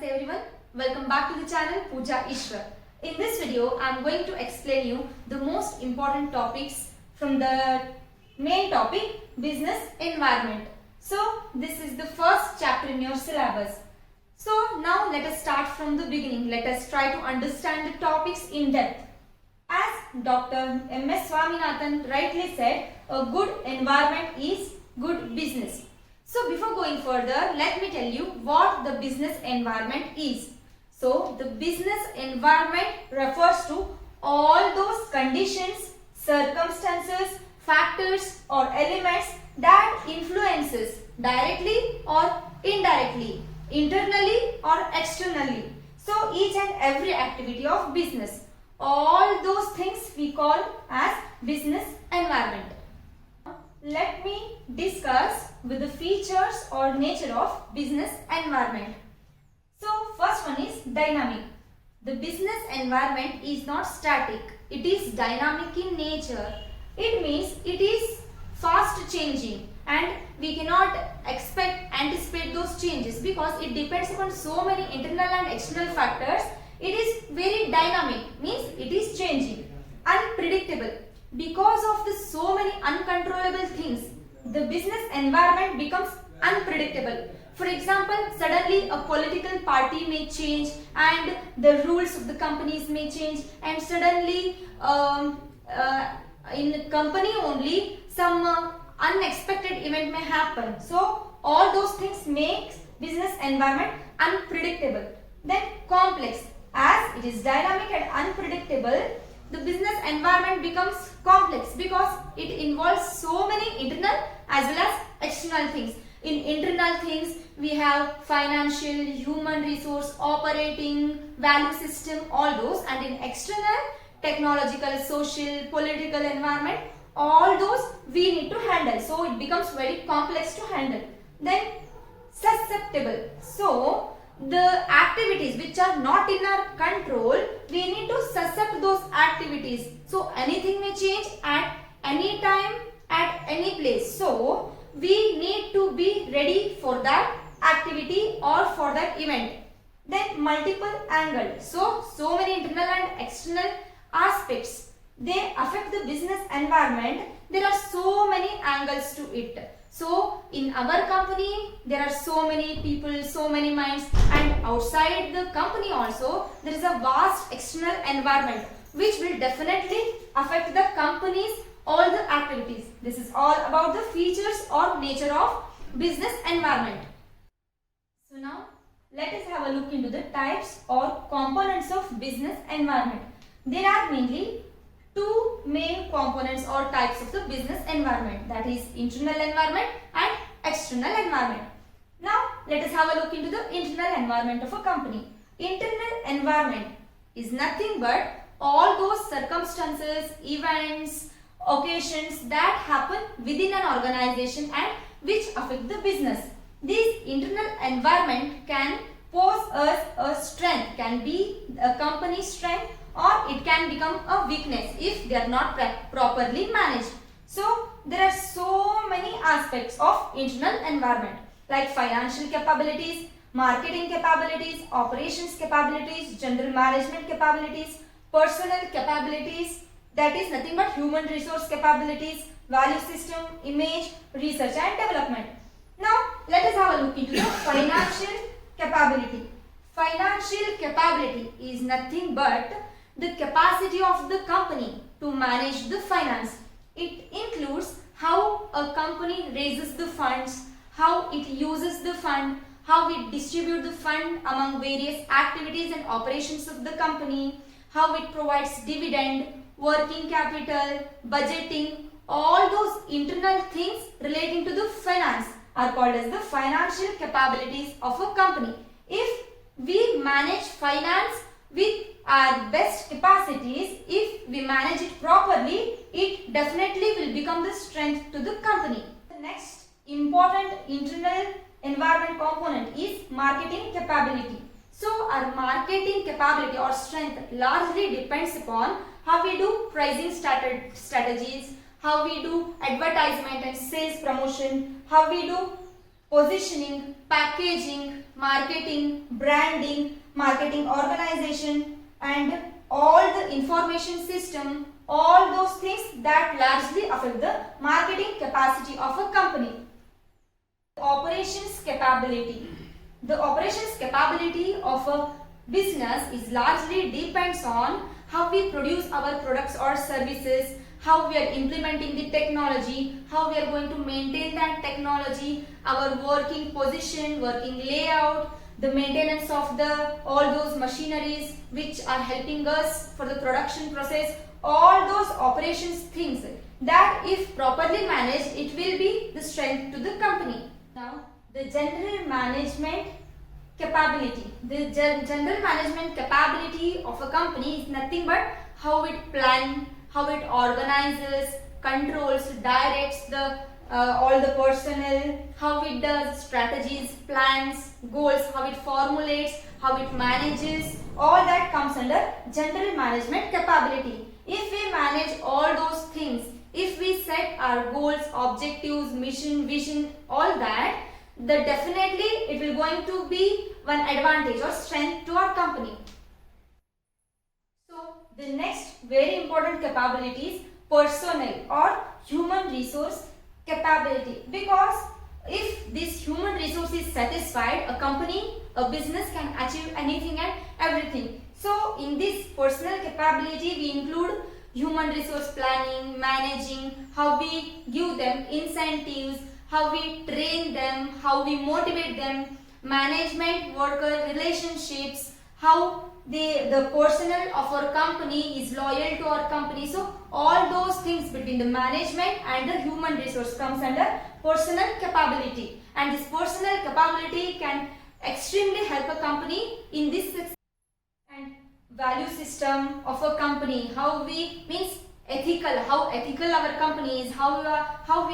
Namaste everyone. Welcome back to the channel Pooja Ishwar. In this video, I am going to explain you the most important topics from the main topic business environment. So this is the first chapter in your syllabus. So now let us start from the beginning. Let us try to understand the topics in depth. As Dr. M.S. Swaminathan rightly said, a good environment is good business. So before going further, let me tell you what the business environment is. So the business environment refers to all those conditions, circumstances, factors or elements that influences directly or indirectly, internally or externally. So each and every activity of business, all those things we call as business environment. Let me discuss with the features or nature of business environment. So first one is dynamic. The business environment is not static. It is dynamic in nature. It means it is fast changing and we cannot anticipate those changes because it depends upon so many internal and external factors. It is very dynamic, means it is changing. Unpredictable. Because of the so many uncontrollable things, the business environment becomes unpredictable. For example, suddenly a political party may change and the rules of the companies may change, and suddenly in the company only some unexpected event may happen. So all those things makes business environment unpredictable. Then complex. As it is dynamic and unpredictable, the business environment becomes complex because it involves so many internal as well as external things. In internal things, we have financial, human resource, operating, value system, all those, and in external, technological, social, political environment, all those we need to handle. So it becomes very complex to handle. Then susceptible. So the activities which are not in our control, we need to suscept those activities. So anything may change at any time, at any place. So we need to be ready for that activity or for that event. Then multiple angle. So many internal and external aspects, they affect the business environment. There are so many angles to it. So in our company, there are so many people, so many minds, and outside the company also, there is a vast external environment which will definitely affect the company's all the activities. This is all about the features or nature of business environment. So now let us have a look into the types or components of business environment. There are mainly two main components or types of the business environment, that is internal environment and external environment. Now let us have a look into the internal environment of a company. Internal environment is nothing but all those circumstances, events, occasions that happen within an organization and which affect the business. This internal environment can pose us a strength, can be a company's strength, or it can become a weakness if they are not properly managed. So there are so many aspects of internal environment like financial capabilities, marketing capabilities, operations capabilities, general management capabilities, personal capabilities, that is nothing but human resource capabilities, value system, image, research and development. Now let us have a look into the financial capability. Financial capability is nothing but the capacity of the company to manage the finance. It includes how a company raises the funds, how it uses the fund, how it distributes the fund among various activities and operations of the company, how it provides dividend, working capital, budgeting. All those internal things relating to the finance are called as the financial capabilities of a company. If we manage finance with our best capacities, if we manage it properly, it definitely will become the strength to the company. The next important internal environment component is marketing capability. So our marketing capability or strength largely depends upon how we do pricing strategies, how we do advertisement and sales promotion, how we do positioning, packaging, marketing, branding, marketing organization, and all the information system, all those things that largely affect the marketing capacity of a company. Operations capability. The operations capability of a business is largely depends on how we produce our products or services, how we are implementing the technology, how we are going to maintain that technology, our working position, working layout, the maintenance of the all those machineries which are helping us for the production process, all those operations things that if properly managed, it will be the strength to the company. Now, the general management capability. The general management capability of a company is nothing but how it plans, how it organizes, controls, directs the all the personnel, how it does strategies, plans, goals, how it formulates, how it manages, all that comes under general management capability. If we manage all those things, if we set our goals, objectives, mission, vision, all that, then definitely it will going to be one advantage or strength to our company. So the next very important capability is personnel or human resource capability, because if this human resource is satisfied, a company, a business can achieve anything and everything. So in this personal capability we include human resource planning, managing, how we give them incentives, how we train them, how we motivate them, management worker relationships, how the personnel of our company is loyal to our company. So all those things between the management and the human resource comes under personal capability, and this personal capability can extremely help a company in this success. And value system of a company, how we means ethical, how ethical our company is, how we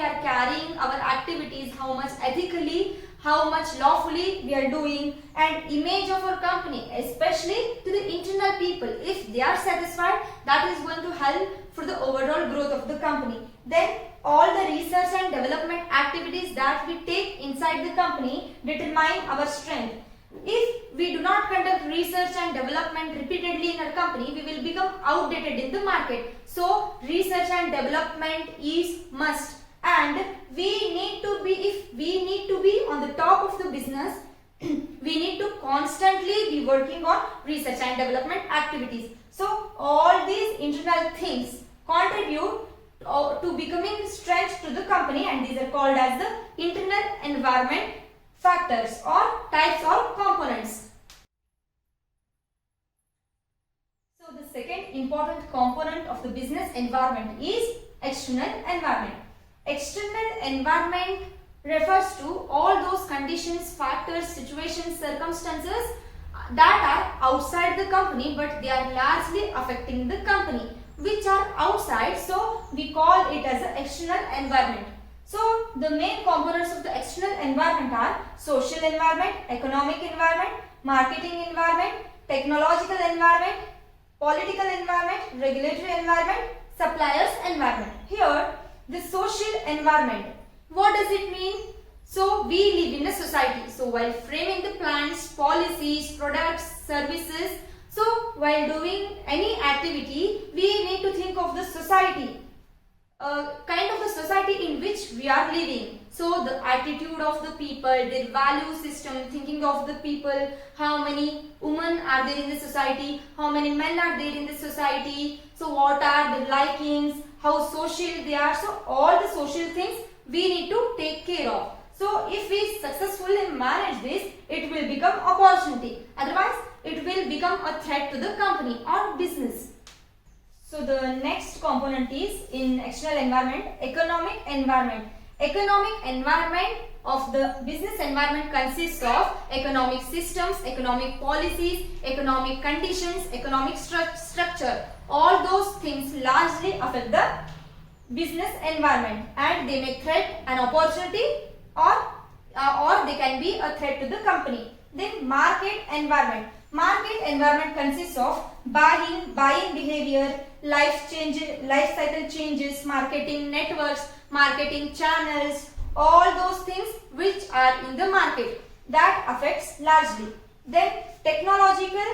are carrying our activities, how much ethically, how much lawfully we are doing, and image of our company, especially to the internal people. If they are satisfied, that is going to help for the overall growth of the company. Then all the research and development activities that we take inside the company determine our strength. If we do not conduct research and development repeatedly in our company, we will become outdated in the market. So research and development is must, and we need to be, if we need to be on the top of the business, we need to constantly be working on research and development activities. So all these internal things contribute to becoming strength to the company, and these are called as the internal environment factors or types or components. So the second important component of the business environment is external environment. External environment refers to all those conditions, factors, situations, circumstances that are outside the company but they are largely affecting the company, which are outside, so we call it as an external environment. So the main components of the external environment are social environment, economic environment, marketing environment, technological environment, political environment, regulatory environment, suppliers environment. Here the social environment, what does it mean? So we live in a society. So while framing the plans, policies, products, services, so while doing any activity, we need to think of the society, kind of a society in which we are living. So the attitude of the people, their value system, thinking of the people, how many women are there in the society, how many men are there in the society, so what are the likings, how social they are. So all the social things we need to take care of. So if we successfully manage this, it will become opportunity. Otherwise, it will become a threat to the company or business. So the next component is in external environment, economic environment. Economic environment of the business environment consists of economic systems, economic policies, economic conditions, economic structure. All those things largely affect the business environment, and they may threat an opportunity or they can be a threat to the company. Then market environment. Market environment consists of buying behavior, life cycle changes, marketing networks, marketing channels, all those things which are in the market. that affects largely. Then technological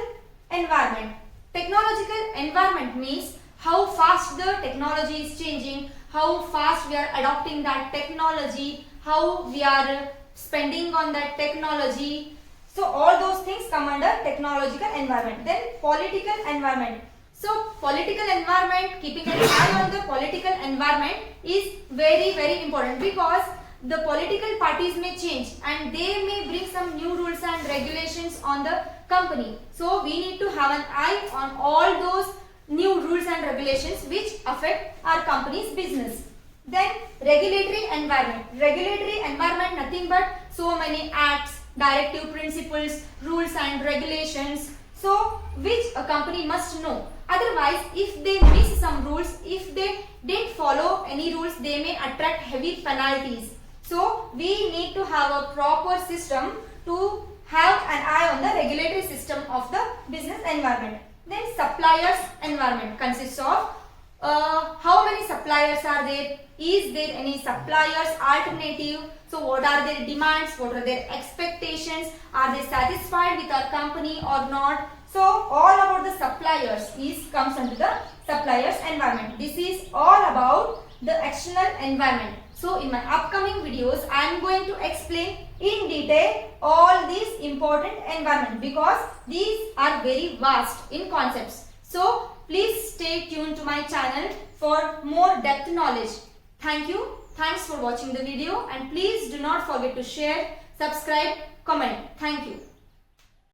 environment. Technological environment means how fast the technology is changing, how fast we are adopting that technology, how we are spending on that technology. So all those things come under technological environment. Then political environment. So political environment, keeping an eye on the political environment is very important, because the political parties may change and they may bring some new rules and regulations on the company. So we need to have an eye on all those new rules and regulations which affect our company's business. Then regulatory environment. Regulatory environment nothing but so many acts, directive principles, rules and regulations, so which a company must know. Otherwise, if they miss some rules, if they didn't follow any rules, they may attract heavy penalties. So we need to have a proper system to have an eye on the regulatory system of the business environment. Then suppliers environment consists of how many suppliers are there, is there any suppliers alternative, so what are their demands, what are their expectations, are they satisfied with our company or not. So all about the suppliers comes under the suppliers environment. This is all about the external environment. So in my upcoming videos I am going to explain in detail all these important environment, because these are very vast in concepts. So please stay tuned to my channel for more depth knowledge. Thank you. Thanks for watching the video, and please do not forget to share, subscribe, comment. Thank you.